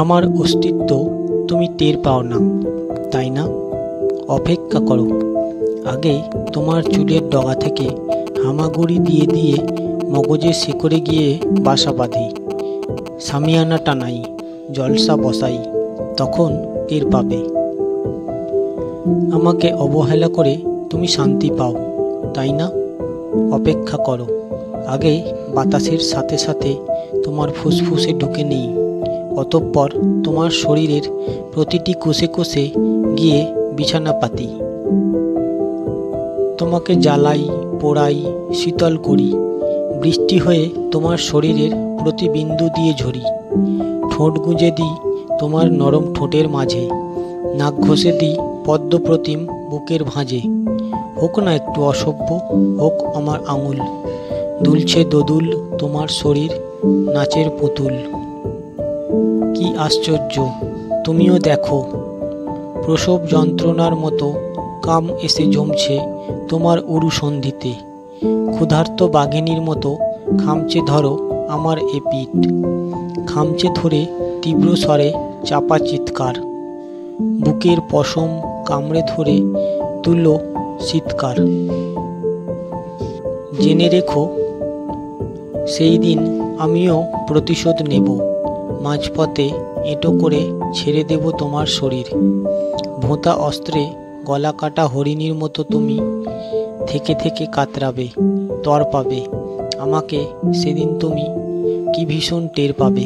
আমার অস্তিত্ব তুমি টের পাও না, তাই না? অপেক্ষা করো। আগে তোমার চুলের ডগা থেকে হামাগুড়ি দিয়ে দিয়ে মগজের শিকড়ে গিয়ে বাসা বাঁধি, সামিয়ানা টানাই, জলসা বসাই, তখন টের পাবে। আমাকে অবহেলা করে তুমি শান্তি পাও, তাই না? অপেক্ষা করো। আগে বাতাসের সাথে সাথে তোমার ফুসফুসে ঢুকে নেই, অতঃপর তোমার শরীরের প্রতিটি কোষে কোষে গিয়ে বিছানা পাতি। তোমাকে জ্বালাই, পোড়াই, শীতল করি, বৃষ্টি হয়ে তোমার শরীরের প্রতি বিন্দু দিয়ে ঝরি। ঠোঁট গুঁজে দিই তোমার নরম ঠোঁটের মাঝে, নাক ঘষে দিই পদ্মপ্রতিম বুকের ভাঁজে। হোক না একটু অসভ্য, হোক আমার আঙুল, দুলছে দোদুল তোমার শরীর, নাচের পুতুল। কি আশ্চর্য, তুমিও দেখো, প্রসব যন্ত্রণার মতো কাম এসে জমছে তোমার উরু সন্ধিতে। ক্ষুধার্ত বাঘিনীর মতো খামচে ধরো আমার এ পিঠ, খামচে ধরে তীব্র স্বরে চাপা চিৎকার। বুকের পশম কামড়ে ধরে তুলো শীতকার। জেনে রেখো, সেই দিন আমিও প্রতিশোধ নেব। মাঝপথে এঁটো করে ছেড়ে দেব তোমার শরীর। ভোঁতা অস্ত্রে গলা কাটা হরিণীর মতো তুমি থেকে থেকে কাতরাবে, তর পাবে আমাকে। সেদিন তুমি কি ভীষণ টের পাবে।